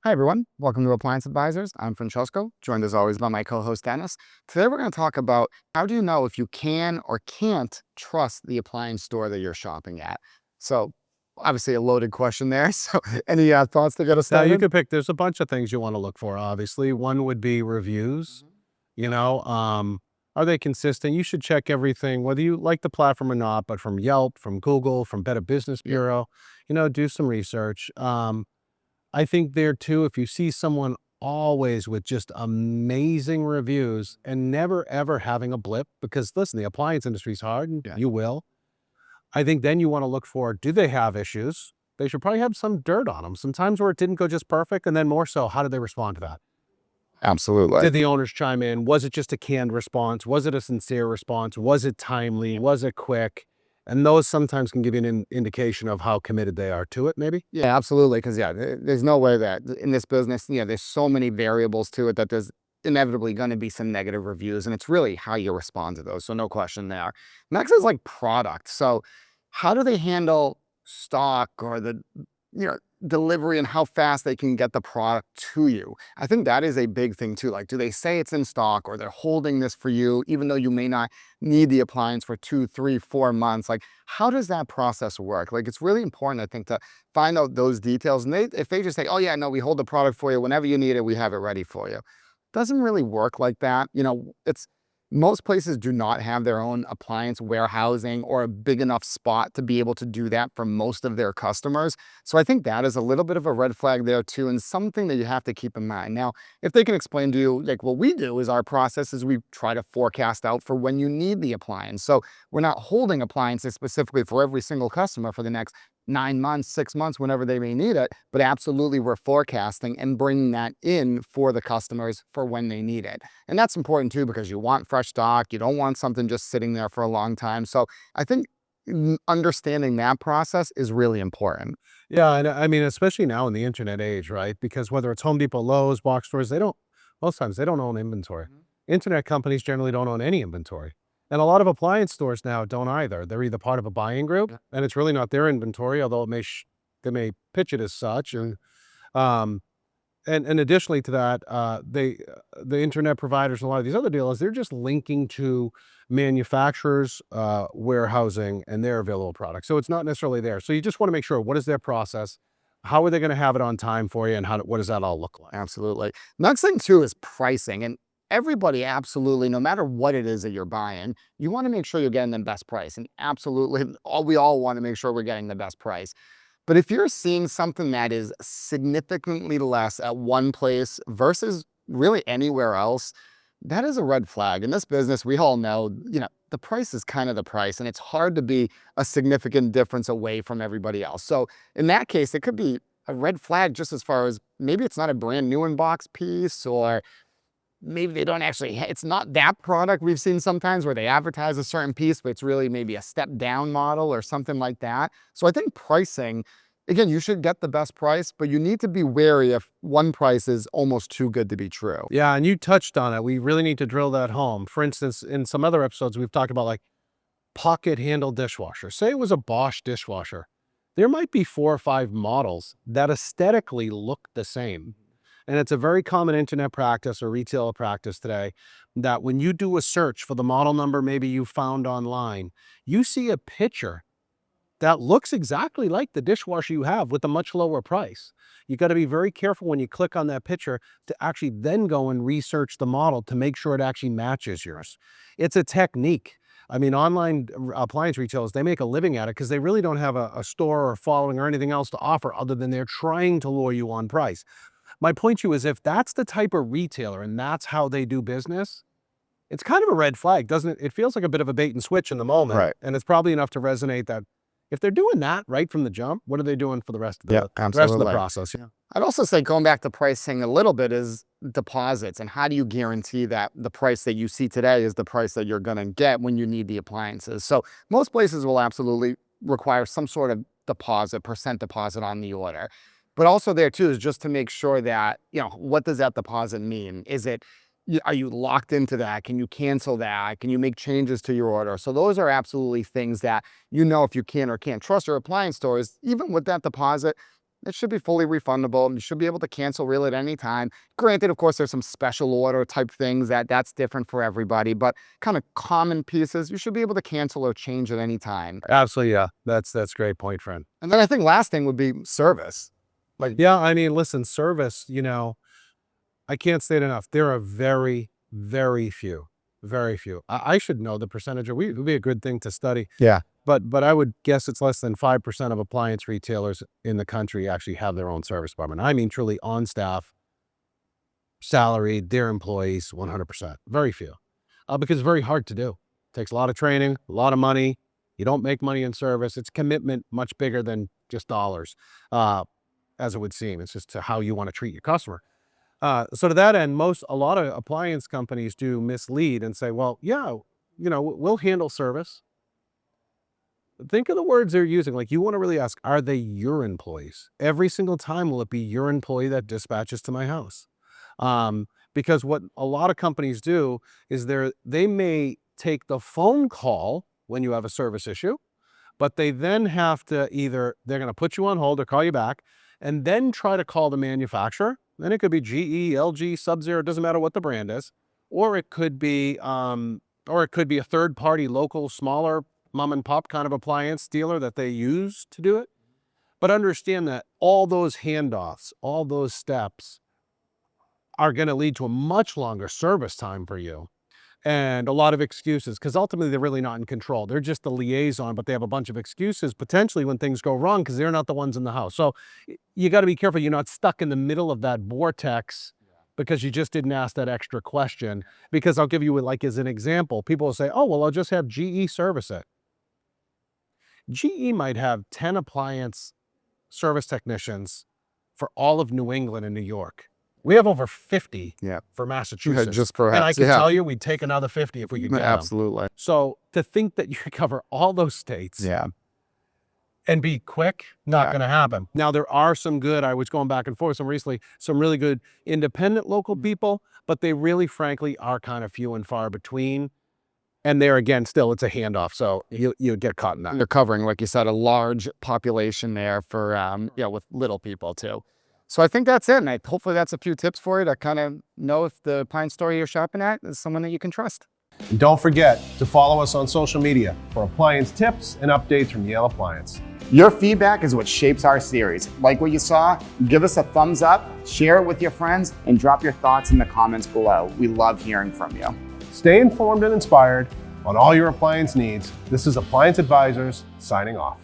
Hi, everyone. Welcome to Appliance Advisors. I'm Francesco, joined as always by my co host, Dennis. Today, we're going to talk about how do you know if you can or can't trust the appliance store that you're shopping at? So, obviously, a loaded question there. So, any thoughts to get us Now you started? could pick there's a bunch of things you wanna look for, obviously. One would be reviews, Mhm. you know, are they consistent? You should check everything, whether you like the platform or not, but from Yelp, from Google, from Better Business Yeah. Bureau, do some research. I think there too, if you see someone always with just amazing reviews and never ever having a blip, because listen, the appliance industry is hard and Yeah. you will. I think then you wanna look for, do they have issues? They should probably have some dirt on them. Sometimes where it didn't go just perfect, and then more so, how did they respond to that? Absolutely. Did the owners chime in? Was it just a canned response? Was it a sincere response? Was it timely? Was it quick? And those sometimes can give you an indication of how committed they are to it, maybe? Yeah, absolutely. Because, there's no way that in this business, there's so many variables to it that there's inevitably going to be some negative reviews. And it's really how you respond to those. So, no question there. Next is like product. So, how do they handle stock or the, delivery and how fast they can get the product to you? I think that is a big thing too. Like, do they say it's in stock or they're holding this for you, even though you may not need the appliance for 2, 3, 4 months? Like, how does that process work? Like, it's really important, I think, to find out those details. And if they just say, oh, yeah, no, we hold the product for you whenever you need it, we have it ready for you. Doesn't really work like that. It's most places do not have their own appliance warehousing or a big enough spot to be able to do that for most of their customers. So I think that is a little bit of a red flag there too, and something that you have to keep in mind. Now, if they can explain to you, like what we do is our process is we try to forecast out for when you need the appliance. So we're not holding appliances specifically for every single customer for the next 9 months, 6 months, whenever they may need it. But absolutely, we're forecasting and bringing that in for the customers for when they need it. And that's important too, because you want fresh stock. You don't want something just sitting there for a long time. So I think understanding that process is really important. Yeah, and I mean, especially now in the internet age, right? Because whether it's Home Depot, Lowe's, box stores, most times they don't own inventory. Mhm. Internet companies generally don't own any inventory. And a lot of appliance stores now don't either. They're either part of a buying group Yeah. and it's really not their inventory, although they may pitch it as such. Um, and additionally to that, the internet providers and a lot of these other dealers, they're just linking to manufacturers, warehousing, and their available products. So it's not necessarily there. So you just want to make sure, what is their process? How are they going to have it on time for you? And what does that all look like? Absolutely. Next thing too is pricing. And everybody, absolutely, no matter what it is that you're buying, you want to make sure you're getting the best price. And absolutely, we all want to make sure we're getting the best price. But if you're seeing something that is significantly less at one place versus really anywhere else, that is a red flag. In this business, we all know, the price is kind of the price, and it's hard to be a significant difference away from everybody else. So in that case, it could be a red flag just as far as maybe it's not a brand new in box piece, or maybe they don't actually, it's not that product we've seen sometimes where they advertise a certain piece, but it's really maybe a step down model or something like that. So I think pricing, again, you should get the best price, but you need to be wary if one price is almost too good to be true. Yeah, and you touched on it. We really need to drill that home. For instance, in some other episodes, we've talked about like pocket handle dishwasher. Say it was a Bosch dishwasher. There might be 4 or 5 models that aesthetically look the same. And it's a very common internet practice or retail practice today that when you do a search for the model number maybe you found online, you see a picture that looks exactly like the dishwasher you have with a much lower price. You got to be very careful when you click on that picture to actually then go and research the model to make sure it actually matches yours. It's a technique. I mean, online appliance retailers, they make a living at it because they really don't have a store or following or anything else to offer other than they're trying to lure you on price. My point to you is if that's the type of retailer and that's how they do business, it's kind of a red flag, doesn't it? It feels like a bit of a bait and switch in the moment, Right. and it's probably enough to resonate that if they're doing that right from the jump, what are they doing for the rest of Yeah, the absolutely. process? Yeah. I'd also say going back to pricing a little bit is deposits, and how do you guarantee that the price that you see today is the price that you're going to get when you need the appliances? So most places will absolutely require some sort of deposit, percent deposit on the order. But also there too is just to make sure that, what does that deposit mean? Are you locked into that? Can you cancel that? Can you make changes to your order? So those are absolutely things that, if you can or can't trust your appliance stores, even with that deposit, it should be fully refundable. You should be able to cancel really at any time. Granted, of course, there's some special order type things that's different for everybody, but kind of common pieces, you should be able to cancel or change at any time. Absolutely, yeah. That's a great point, friend. And then I think last thing would be service. Yeah, I mean, listen, service, I can't say it enough. There are very, very few, very few. I should know the percentage. It would be a good thing to study. Yeah. But I would guess it's less than 5% of appliance retailers in the country actually have their own service department. I mean, truly on staff, salaried, their employees, 100%. Very few. Because it's very hard to do. Takes a lot of training, a lot of money. You don't make money in service. It's commitment much bigger than just dollars, as it would seem. It's just to how you want to treat your customer. So to that end, a lot of appliance companies do mislead and say, well, yeah, we'll handle service. Think of the words they're using. Like, you want to really ask, are they your employees? Every single time, will it be your employee that dispatches to my house? Because what a lot of companies do is they may take the phone call when you have a service issue, but they then have to they're going to put you on hold or call you back and then try to call the manufacturer. Then it could be GE, LG, Sub-Zero, it doesn't matter what the brand is, or it could be a third party, local, smaller mom and pop kind of appliance dealer that they use to do it. But understand that all those handoffs, all those steps are going to lead to a much longer service time for you and a lot of excuses, because ultimately they're really not in control. They're just the liaison, but they have a bunch of excuses potentially when things go wrong because they're not the ones in the house. So you got to be careful you're not stuck in the middle of that vortex because you just didn't ask that extra question. Because I'll give you as an example, people will say, oh, well, I'll just have GE service it. GE might have 10 appliance service technicians for all of New England and New York. We have over 50 for Massachusetts. Just perhaps. And I can tell you, we'd take another 50 if we could get them. Absolutely. So to think that you could cover all those states and be quick, not going to happen. Now, there are some good, I was going back and forth recently, some really good independent local people, but they really, frankly, are kind of few and far between. And there again, still, it's a handoff. So you get caught in that. They're covering, like you said, a large population there for, with little people too. So I think that's it. And hopefully that's a few tips for you to kind of know if the appliance store you're shopping at is someone that you can trust. And don't forget to follow us on social media for appliance tips and updates from Yale Appliance. Your feedback is what shapes our series. Like what you saw, give us a thumbs up, share it with your friends, and drop your thoughts in the comments below. We love hearing from you. Stay informed and inspired on all your appliance needs. This is Appliance Advisors signing off.